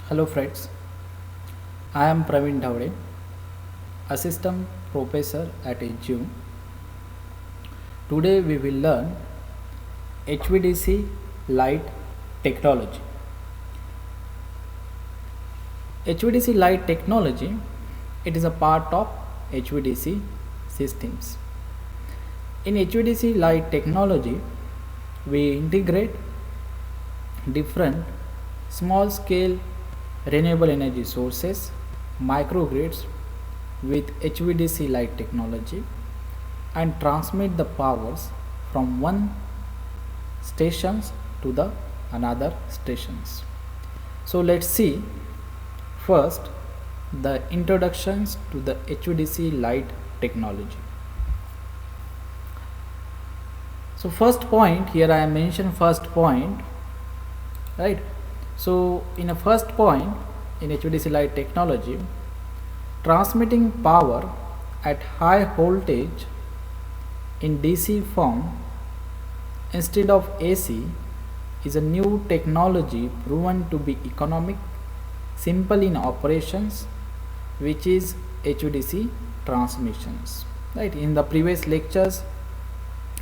Hello friends, I am Praveen Dhawde, Assistant Professor at HU. Today we will learn HVDC light technology. HVDC light technology, it is a part of HVDC systems. In HVDC light technology, we integrate different small scale renewable energy sources, microgrids with HVDC light technology and transmit the powers from one stations to the another stations. So let's see first the introductions to the HVDC light technology. So first point here I mentioned first point, right? So in a first point in HVDC light technology, transmitting power at high voltage in DC form instead of AC is a new technology proven to be economic, simple in operations, which is HVDC transmissions. Right? In the previous lectures,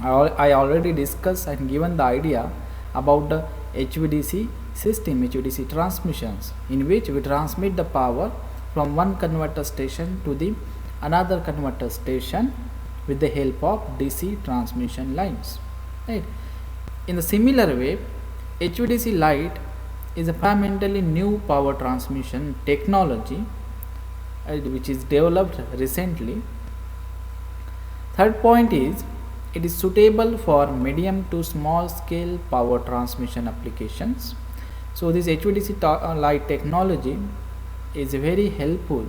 I already discussed and given the idea about the HVDC system, HVDC transmissions, in which we transmit the power from one converter station to the another converter station with the help of DC transmission lines. Right? In the similar way, HVDC light is a fundamentally new power transmission technology which is developed recently. Third point is it is suitable for medium to small scale power transmission applications. So this HVDC light technology is very helpful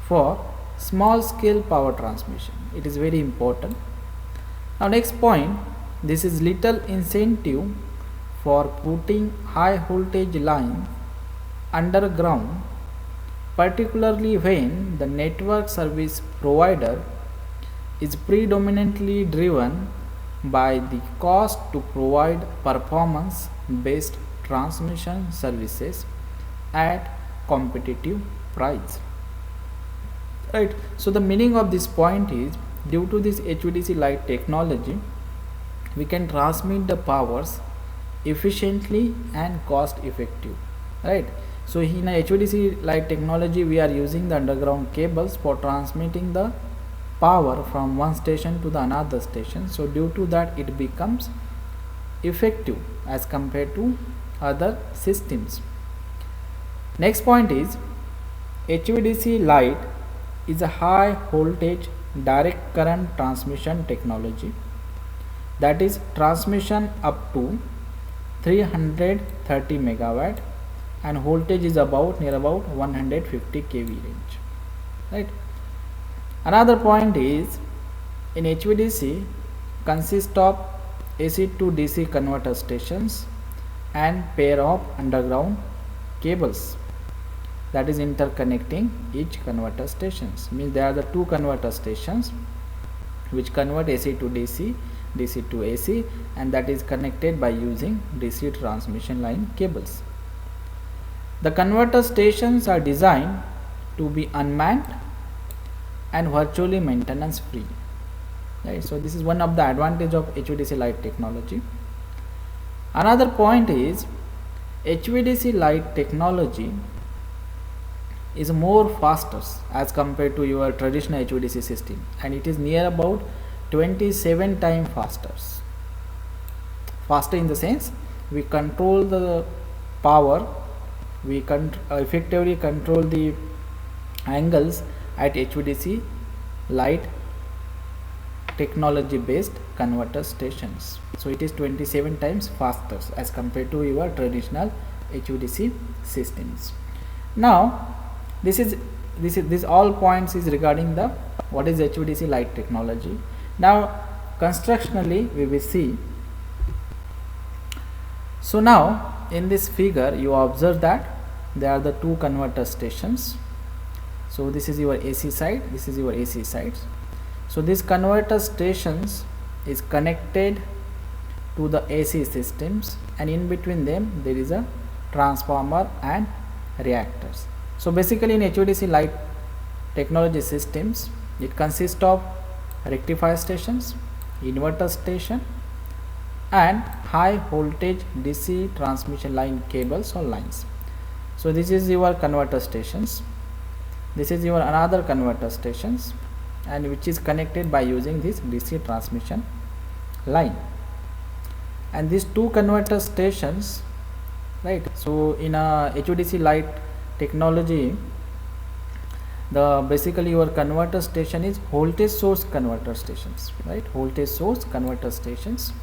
for small scale power transmission. It is very important. Now next point, this is little incentive for putting high voltage line underground, particularly when the network service provider is predominantly driven by the cost to provide performance based transmission services at competitive price. Right? So the meaning of this point is, due to this HVDC light technology, we can transmit the powers efficiently and cost effective. Right? So in a HVDC light technology, we are using the underground cables for transmitting the power from one station to the another station. So due to that, it becomes effective as compared to other systems. Next point is HVDC light is a high voltage direct current transmission technology, that is transmission up to 330 megawatt and voltage is about near about 150 kV range. Right? Another point is in HVDC consists of AC to DC converter stations and pair of underground cables that is interconnecting each converter stations. Means there are the two converter stations which convert AC to DC, DC to AC, and that is connected by using DC transmission line cables. The converter stations are designed to be unmanned and virtually maintenance free. Right? So this is one of the advantage of HVDC light technology. Another point is HVDC light technology is more faster as compared to your traditional HVDC system, and it is near about 27 times faster in the sense we control the power, we effectively control the angles at HVDC light technology based converter stations. So it is 27 times faster as compared to your traditional HVDC systems. Now this all points is regarding the what is HVDC light technology. Now constructionally we will see. So now in this figure you observe that there are the two converter stations. So this is your AC side, this is your AC side. So this converter stations is connected to the AC systems, and in between them there is a transformer and reactors. So basically in HVDC light technology systems, it consists of rectifier stations, inverter station, and high voltage DC transmission line cables or lines. So this is your converter stations, this is your another converter stations, and which is connected by using this DC transmission line. And these two converter stations, right, so in a HVDC light technology, the basically your converter station is voltage source converter stations, right, voltage source converter stations.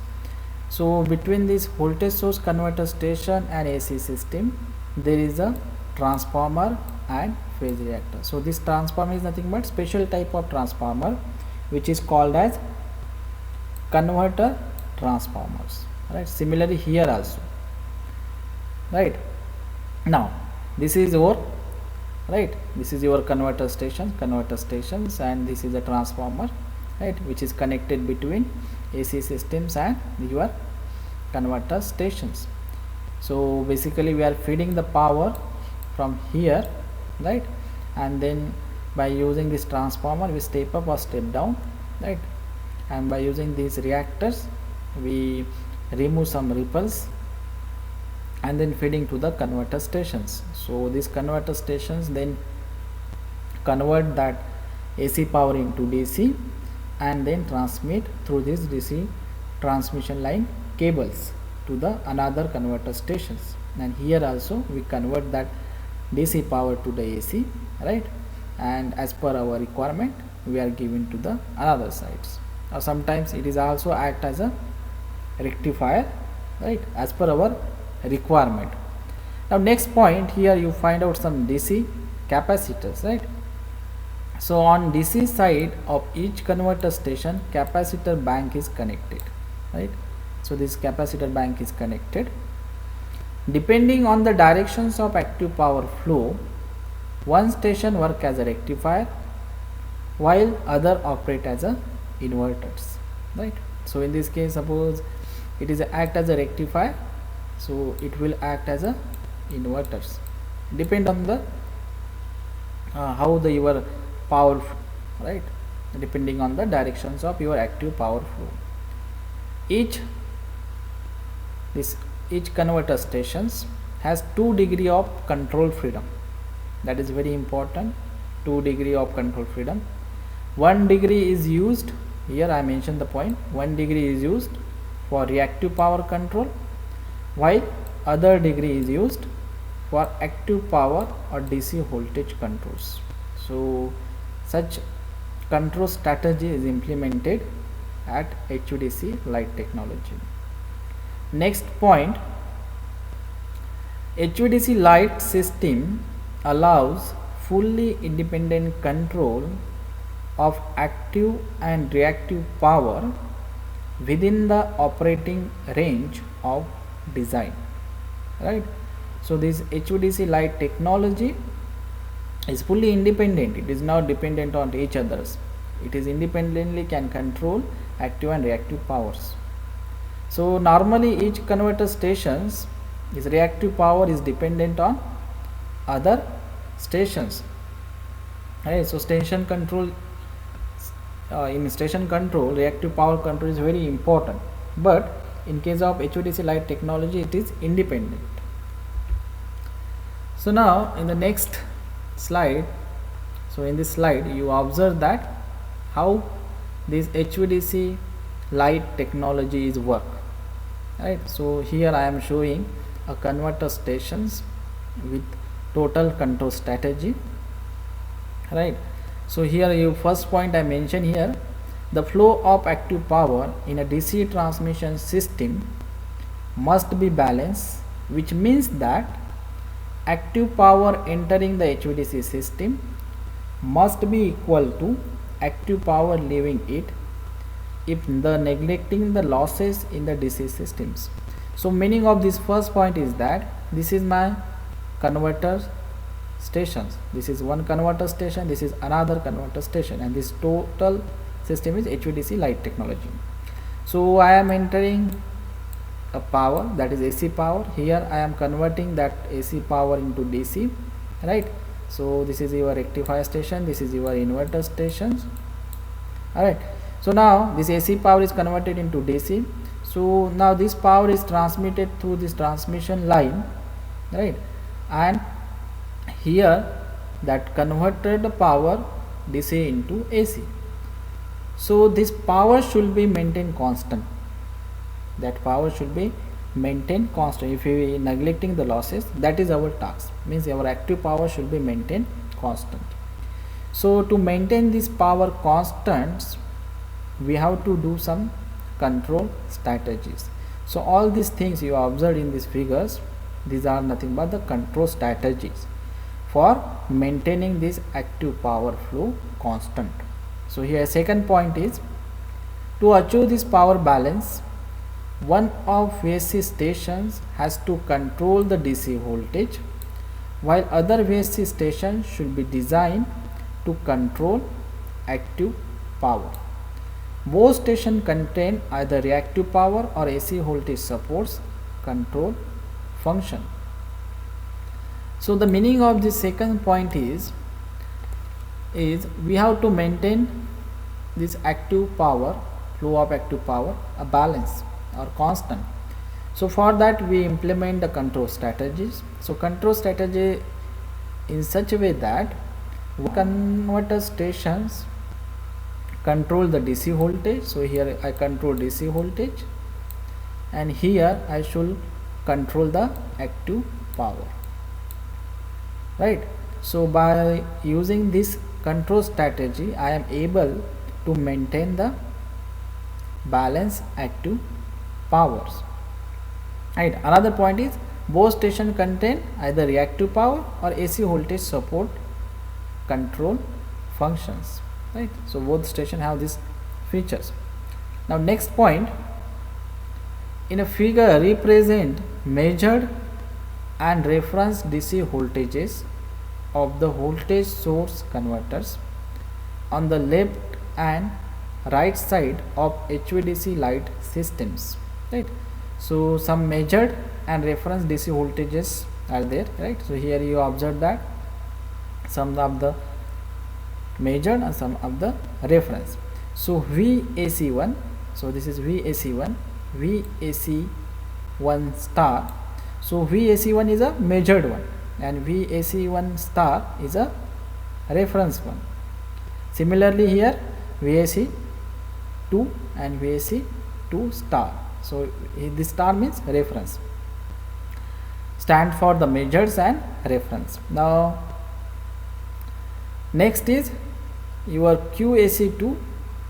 So between this voltage source converter station and AC system, there is a transformer and phase reactor. So this transformer is nothing but special type of transformer which is called as converter transformers, right. Similarly here also, right. Now this is your, right, this is your converter stations, and this is a transformer, right, which is connected between AC systems and your converter stations. So basically we are feeding the power from here, right, and then by using this transformer we step up or step down, right, and by using these reactors we remove some ripples and then feeding to the converter stations. So these converter stations then convert that AC power into DC and then transmit through this DC transmission line cables to the another converter stations, and here also we convert that DC power to the AC, right, and as per our requirement we are given to the another sides, or sometimes it is also act as a rectifier, right, as per our requirement. Now next point, here you find out some DC capacitors, right. So on DC side of each converter station, capacitor bank is connected, right. So this capacitor bank is connected. Depending on the directions of active power flow, one station work as a rectifier while other operate as a inverters, right. So in this case, suppose it is act as a rectifier, so it will act as a inverters, depend on the how the your power, right, depending on the directions of your active power flow. Each converter stations has 2 degree of control freedom, that is very important, 2 degree of control freedom. 1 degree is used, here I mentioned the point, 1 degree is used for reactive power control, while other degree is used for active power or DC voltage controls. So such control strategy is implemented at HVDC light technology. Next point, HVDC light system allows fully independent control of active and reactive power within the operating range of design, right. So this HVDC light technology is fully independent, it is not dependent on each others, it is independently can control active and reactive powers. So normally each converter stations, is reactive power is dependent on other stations, right. So station control, in station control reactive power control is very important, but in case of HVDC light technology it is independent. So now in the next slide, so in this slide you observe that how this HVDC light technology is work, right. So here I am showing a converter stations with total control strategy, right. So here you first point I mentioned here, the flow of active power in a DC transmission system must be balanced, which means that active power entering the HVDC system must be equal to active power leaving it, if the neglecting the losses in the DC systems. So meaning of this first point is that this is my converter stations, this is one converter station, this is another converter station, and this total system is HVDC light technology. So I am entering a power, that is AC power. Here I am converting that AC power into DC, right? So this is your rectifier station, this is your inverter stations. Alright, so now this AC power is converted into DC. So now this power is transmitted through this transmission line, right? And here that converted power DC into AC. So this power should be maintained constant. That power should be maintained constant. If we are neglecting the losses, that is our task. Means our active power should be maintained constant. So to maintain this power constants, we have to do some control strategies. So all these things you observed in these figures, these are nothing but the control strategies for maintaining this active power flow constant. So here second point is, to achieve this power balance, one of VSC stations has to control the DC voltage, while other VSC stations should be designed to control active power. Both stations contain either reactive power or AC voltage supports control function. So the meaning of this second point is we have to maintain this active power, flow of active power, a balance or constant. So for that we implement the control strategies. So control strategy in such a way that converter stations control the DC voltage. So here I control DC voltage, and here I should control the active power, right? So by using this control strategy, I am able to maintain the balance active powers, right? Another point is, both stations contain either reactive power or AC voltage support control functions, right? So both stations have these features. Now next point, in a figure represent measured and reference DC voltages of the voltage source converters on the left and right side of HVDC light systems, right? So some measured and reference DC voltages are there, right? So here you observe that some of the measured and some of the reference. So VAC1, so this is VAC1, VAC1 star. So VAC1 is a measured one and VAC1 star is a reference one. Similarly here VAC2 and VAC2 star. So this star means reference, stand for the measures and reference. Now next is your QAC2,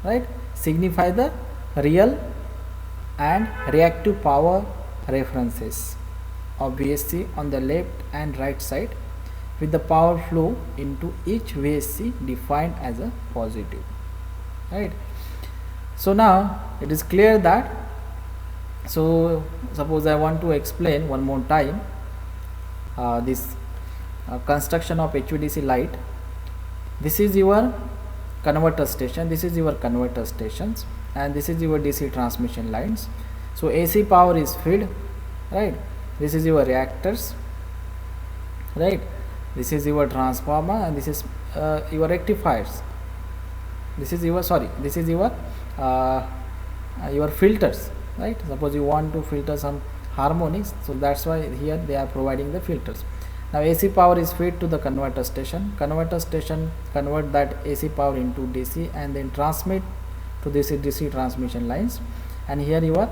right? Signify the real and reactive power references of VSC on the left and right side, with the power flow into each VSC defined as a positive, right? So now it is clear that, so suppose I want to explain one more time this construction of HVDC light. This is your converter station, this is your converter stations, and this is your DC transmission lines. So AC power is fed, right? This is your reactors, right? This is your transformer, and this is your rectifiers. This is your your filters, right? Suppose you want to filter some harmonics, so that's why here they are providing the filters. Now AC power is fed to the converter station. Converter station convert that AC power into DC and then transmit to this DC transmission lines. And here your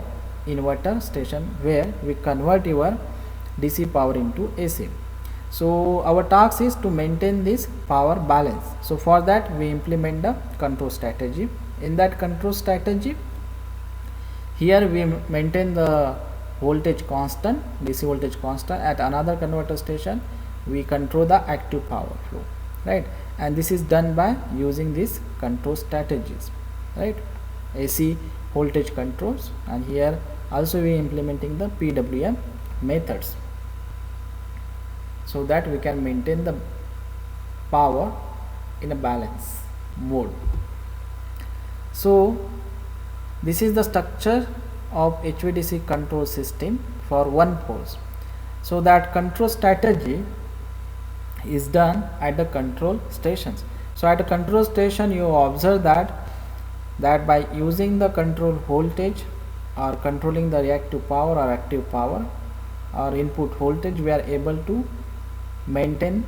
inverter station, where we convert your DC power into AC. So our task is to maintain this power balance. So for that we implement the control strategy. In that control strategy, here we maintain the voltage constant, DC voltage constant. At another converter station we control the active power flow, right? And this is done by using these control strategies, right? AC voltage controls, and here also we implementing the PWM methods, so that we can maintain the power in a balance mode. So this is the structure of HVDC control system for one pose. So that control strategy is done at the control stations. So at a control station you observe that by using the control voltage or controlling the reactive power or active power or input voltage, we are able to maintain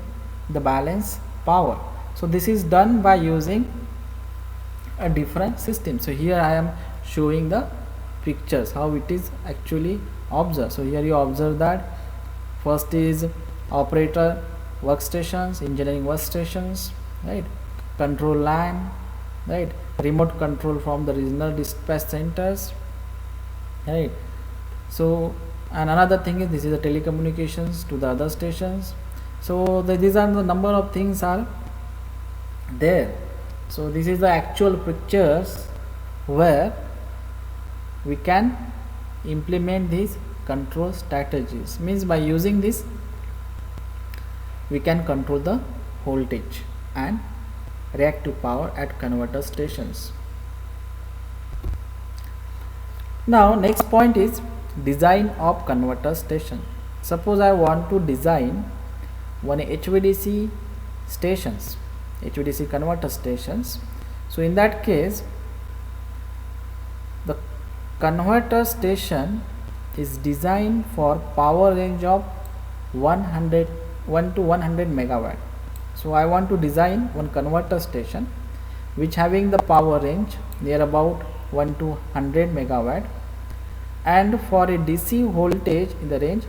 the balance power. So this is done by using a different system. So here I am showing the pictures how it is actually observed. So here you observe that first is operator workstations, engineering workstations, right, control line, right, remote control from the regional dispatch centers, right. So and another thing is this is the telecommunications to the other stations. So these are the number of things are there. So this is the actual pictures where we can implement these control strategies. Means by using this we can control the voltage and reactive power at converter stations. Now next point is design of converter station. Suppose I want to design one HVDC stations, HVDC converter stations. So in that case the converter station is designed for power range of 1 to 100 megawatt. So I want to design one converter station which having the power range near about 1 to 100 megawatt and for a DC voltage in the range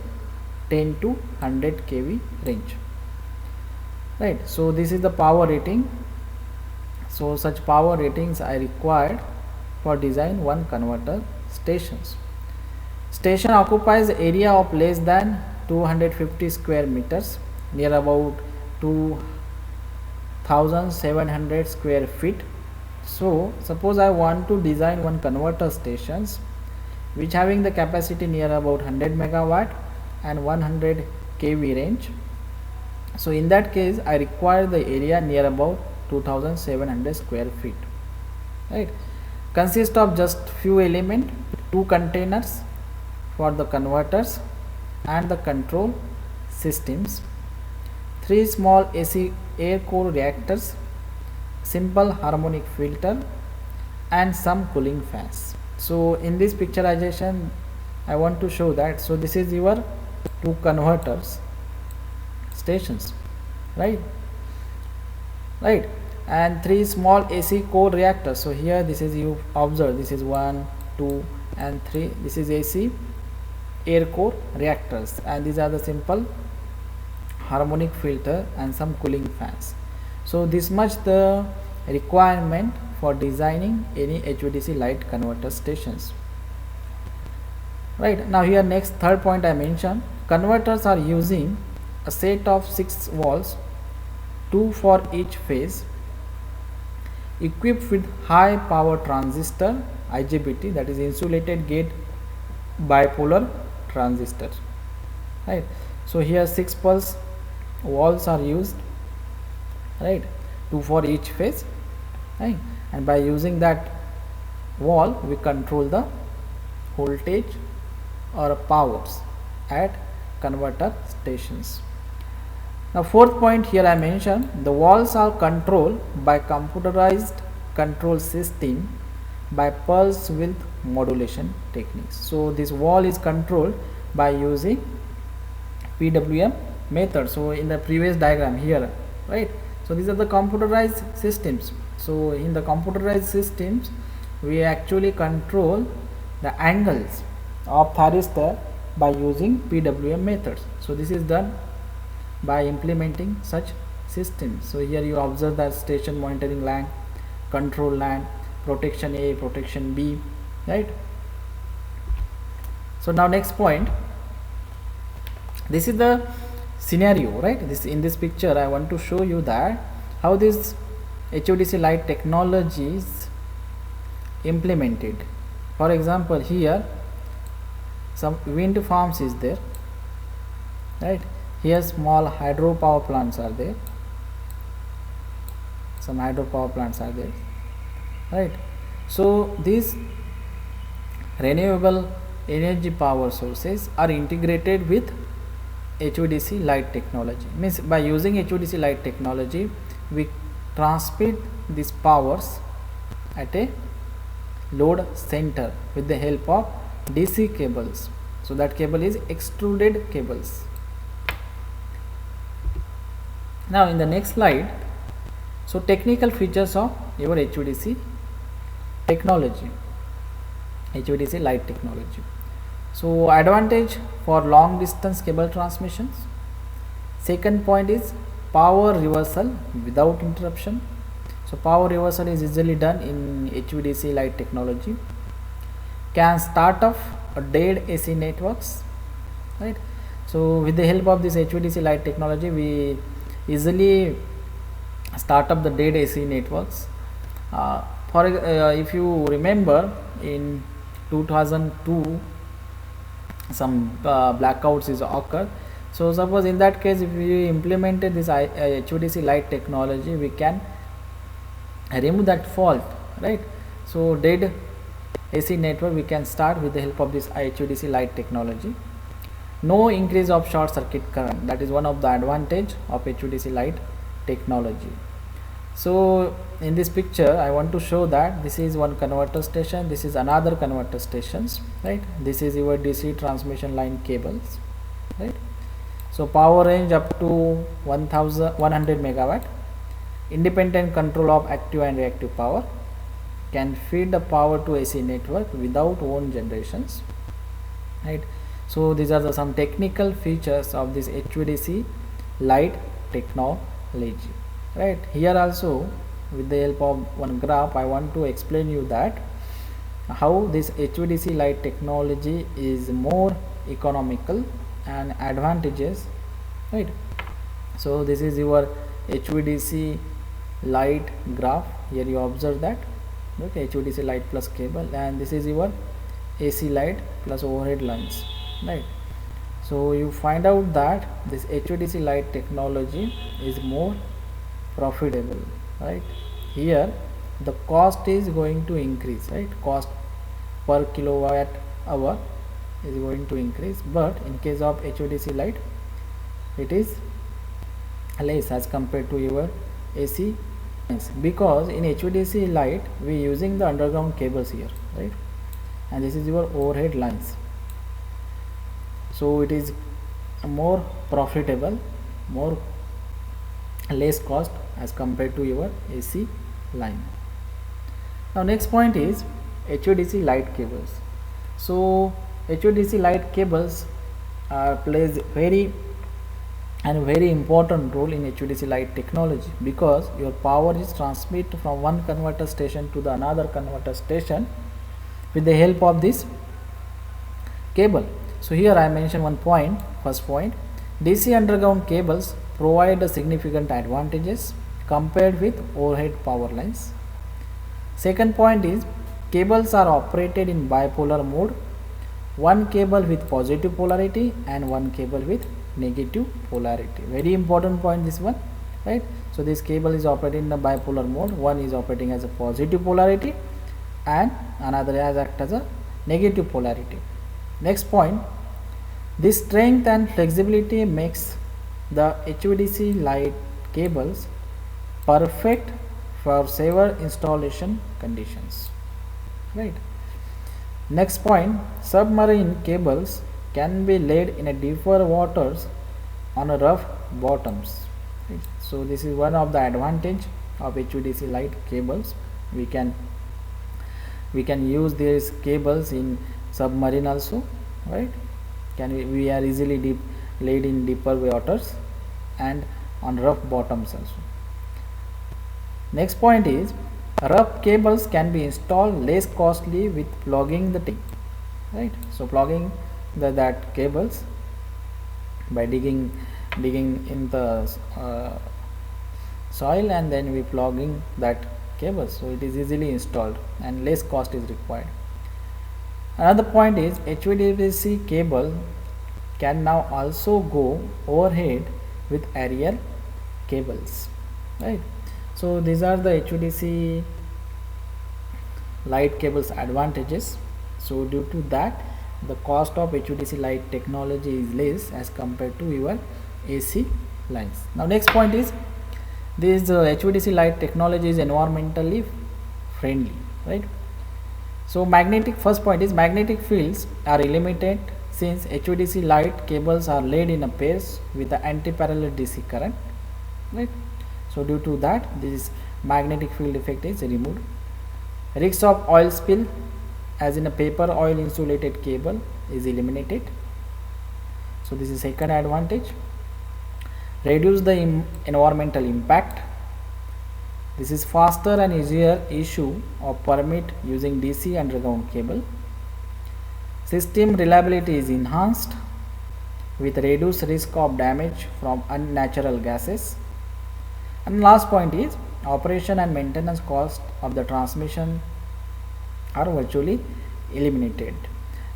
10 to 100 kV range, right. So this is the power rating. So such power ratings are required for design one converter stations. Station occupies area of less than 250 square meters, near about 2700 square feet. So suppose I want to design one converter stations which having the capacity near about 100 megawatt and 100 kV range. So in that case I require the area near about 2700 square feet, right. Consists of just few element, two containers for the converters and the control systems, three small AC air core reactors, simple harmonic filter and some cooling fans. So in this picturization I want to show that. So this is your two converters stations, right, and three small AC core reactors. So here this is, you observe, this is 1, 2 and 3. This is AC air core reactors and these are the simple harmonic filter and some cooling fans. So this much the requirement for designing any HVDC light converter stations, right. Now here next third point I mentioned, converters are using a set of 6 valves, 2 for each phase, equipped with high power transistor IGBT, that is insulated gate bipolar transistor, right. So here 6 pulse valves are used, right, 2 for each phase, right, and by using that valve we control the voltage or powers at converter stations. Now fourth point here I mentioned, the valves are controlled by computerized control system by pulse width modulation techniques. So this valve is controlled by using PWM method. So in the previous diagram here, right, so these are the computerized systems. So in the computerized systems we actually control the angles of thyristor by using PWM methods. So this is done by implementing such systems. So here you observe that station monitoring line, control line, protection A, protection B, right. So now next point, this is the scenario, right. This in this picture I want to show you that how this HVDC light technology is implemented. For example, here some wind farms is there, right. Here small hydropower plants are there, some hydropower plants are there, right. So these renewable energy power sources are integrated with HVDC light technology. Means by using HVDC light technology, we transmit these powers at a load center with the help of DC cables. So that cable is extruded cables. Now in the next slide, so technical features of your HVDC technology, HVDC light technology. So advantage for long distance cable transmissions. Second point is power reversal without interruption. So power reversal is easily done in HVDC light technology. Can start off dead AC networks, right? So with the help of this HVDC light technology, we easily start up the dead AC networks. If you remember, in 2002 some blackouts is occur. So suppose in that case, if we implemented this HVDC light technology, we can remove that fault, right? So dead AC network we can start with the help of this HVDC light technology. No increase of short circuit current, that is one of the advantage of HVDC light technology. So in this picture I want to show that this is one converter station, this is another converter stations, right? This is your DC transmission line cables, right? So power range up to 1100 megawatt, independent control of active and reactive power, can feed the power to AC network without own generations, right? So these are some technical features of this HVDC light technology, right? Here also with the help of one graph I want to explain you that how this HVDC light technology is more economical and advantages, right? So this is your HVDC light graph. Here you observe that, okay, HVDC light plus cable, and this is your AC light plus overhead lines, right? So you find out that this HVDC light technology is more profitable, right? Here the cost is going to increase, right? Cost per kilowatt hour is going to increase, but in case of HVDC light it is less as compared to your AC, because in HVDC light we using the underground cables here, right? And this is your overhead lines, so it is more profitable, more less cost as compared to your AC line. Now next point is HVDC light cables. So HVDC light cables plays very important role in HVDC light technology, because your power is transmitted from one converter station to the another converter station with the help of this cable. So here I mention one point. First point, DC underground cables provide significant advantages compared with overhead power lines. Second point is cables are operated in bipolar mode, one cable with positive polarity and one cable with negative polarity. Very important point this one, right? So this cable is operating in the bipolar mode, one is operating as a positive polarity and another as act as a negative polarity. Next point, this strength and flexibility makes the HVDC light cables perfect for severe installation conditions, right? Next point, submarine cables can be laid in a deeper waters on a rough bottoms, right? So this is one of the advantage of HVDC light cables. We can use these cables in submarine also, right? We are easily laid in deeper waters and on rough bottoms also. Next point is rough cables can be installed less costly with plugging the tip, right? So plugging that cables by digging in the soil and then we plugging that cable, so it is easily installed and less cost is required. Another point is HVDC cable can now also go overhead with aerial cables, right? So these are the HVDC light cables advantages. So due to that, the cost of HVDC light technology is less as compared to your AC lines. Now next point is this HVDC light technology is environmentally friendly, right? So first point is magnetic fields are eliminated since HVDC light cables are laid in a pairs with the anti-parallel DC current, right? So due to that, this magnetic field effect is removed. Risks of oil spill, as in a paper oil insulated cable, is eliminated. So this is second advantage. Reduce the environmental impact. This is faster and easier issue of permit using DC underground cable. System reliability is enhanced with reduced risk of damage from unnatural gases. And last point is operation and maintenance cost of the transmission are virtually eliminated.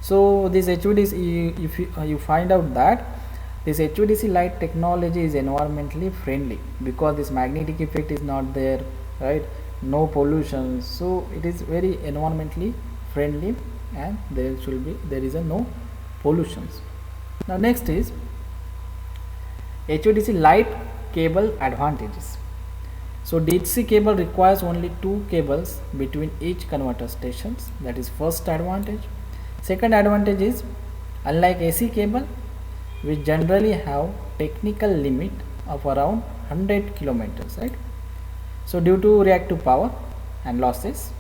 So this HVDC, if you find out that this HVDC light technology is environmentally friendly because this magnetic effect is not there, right? No pollution, so it is very environmentally friendly, and there is no pollutions. Now next is HVDC light cable advantages. So DC cable requires only 2 cables between each converter stations. That is first advantage. Second advantage is, unlike AC cable, which generally have technical limit of around 100 kilometers, right? So due to reactive power and losses,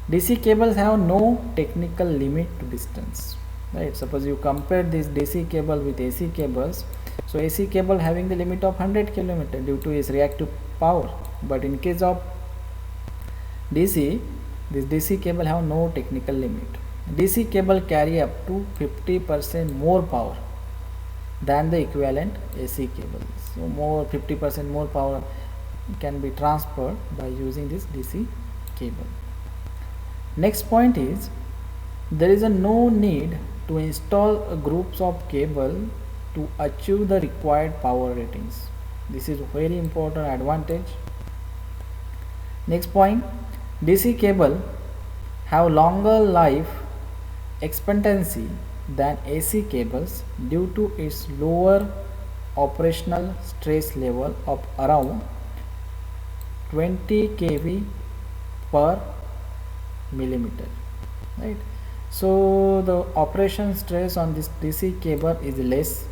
DC cables have no technical limit to distance, right? Suppose you compare this DC cable with AC cables. So AC cable having the limit of 100 kilometer due to its reactive power, but in case of DC, this DC cable have no technical limit. DC cable carry up to 50% more power than the equivalent AC cable. So more 50% more power can be transferred by using this DC cable. Next point is, there is no need to install groups of cable to achieve the required power ratings. This is very important advantage. Next point, DC cable have longer life expectancy than AC cables due to its lower operational stress level of around 20 kV per millimeter, right? So the operation stress on this DC cable is less,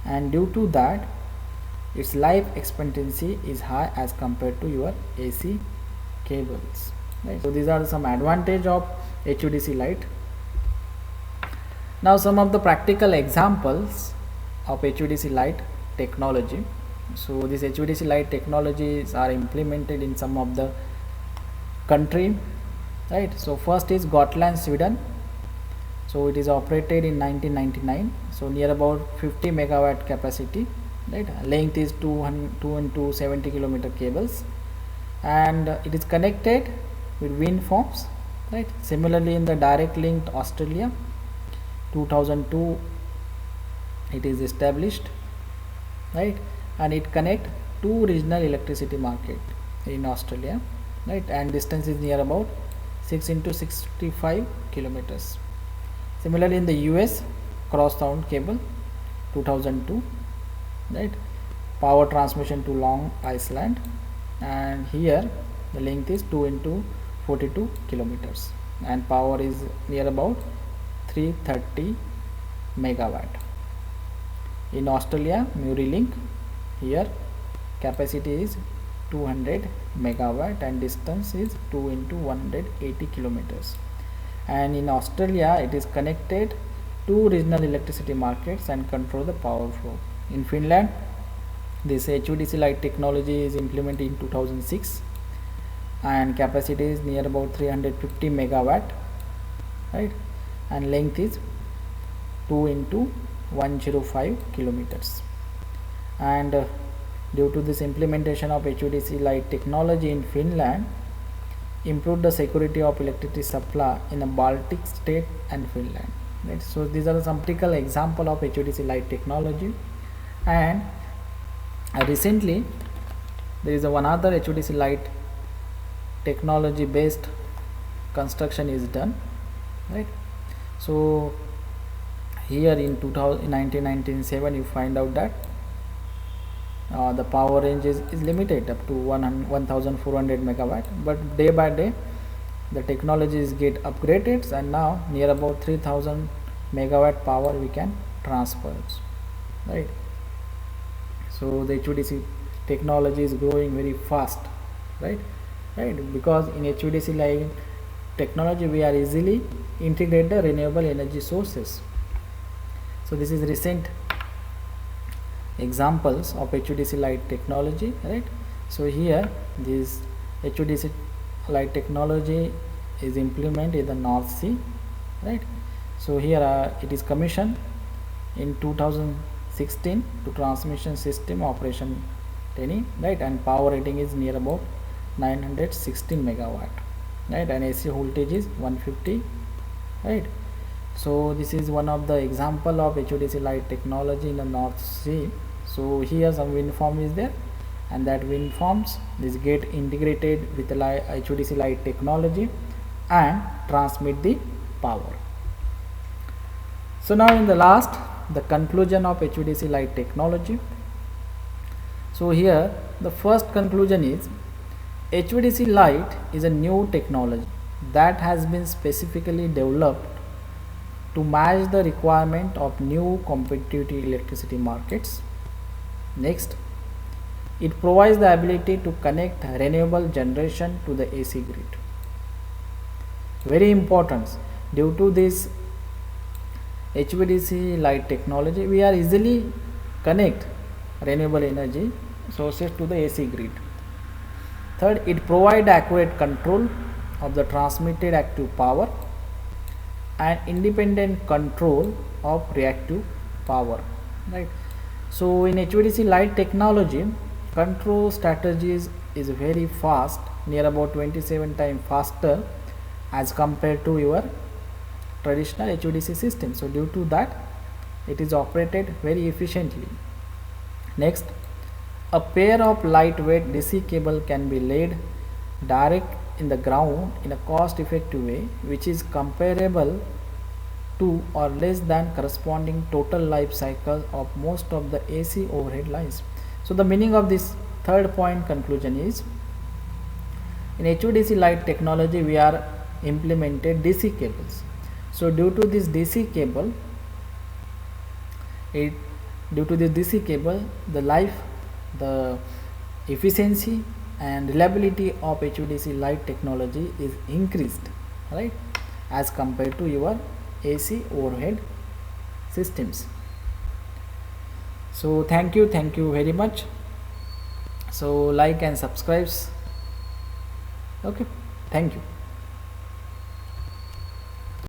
and due to that its life expectancy is high as compared to your AC cables, right? So these are some advantage of HVDC light. Now some of the practical examples of HVDC light technology. So these HVDC light technologies are implemented in some of the country, right? So first is Gotland, Sweden. So it is operated in 1999. So near about 50 megawatt capacity, right? Length is 270 kilometer cables, and it is connected with wind farms, right? Similarly in the direct link to Australia, 2002 it is established, right? And it connect 2 regional electricity market in Australia, right? And distance is near about 6 into 65 kilometers. Similarly in the US, cross-sound cable, 2002, right? Power transmission to Long Island, and here the length is 2 into 42 kilometers, and power is near about 330 megawatt. In Australia, Muri Link, here capacity is 200 megawatt and distance is 2 into 180 kilometers. And in Australia, it is connected to regional electricity markets and control the power flow. In Finland, this HVDC light technology is implemented in 2006, and capacity is near about 350 megawatt, right? And length is 2 into 105 kilometers. And due to this implementation of HVDC light technology in Finland, improved the security of electricity supply in a Baltic state and Finland, right? So these are some practical example of HVDC light technology. And recently there is one other HVDC light technology based construction is done, right? So here in 1997 you find out that the power range is limited up to 1400 megawatt, but day by day the technologies get upgraded, and now near about 3000 megawatt power we can transfer, right? So the HVDC technology is growing very fast, right? Because in HVDC line technology we are easily integrate the renewable energy sources. So this is recent examples of HVDC light technology, right? So here this HVDC light technology is implemented in the North Sea, right? So here it is commissioned in 2016 to transmission system operation training, right? And power rating is near about 916 megawatt, right? And AC voltage is 150, right? So this is one of the example of HVDC light technology in the North Sea. So here some wind farm is there, and that wind farms this get integrated with the HVDC light technology and transmit the power. So now in the last, the conclusion of HVDC light technology. So here the first conclusion is HVDC light is a new technology that has been specifically developed to match the requirement of new competitive electricity markets. Next, it provides the ability to connect renewable generation to the AC grid. Very important, due to this HVDC light technology we are easily connect renewable energy sources to the AC grid. Third, it provides accurate control of the transmitted active power and independent control of reactive power, right? So in HVDC light technology, control strategies is very fast, near about 27 times faster as compared to your traditional HVDC system. So due to that it is operated very efficiently. Next, a pair of lightweight DC cable can be laid direct in the ground in a cost effective way, which is comparable to or less than corresponding total life cycle of most of the AC overhead lines. So the meaning of this third point conclusion is, in HVDC light technology we are implemented DC cables. So due to this DC cable, the efficiency and reliability of HVDC light technology is increased, right, as compared to your AC overhead systems. So thank you very much. So like and subscribe. Okay, thank you.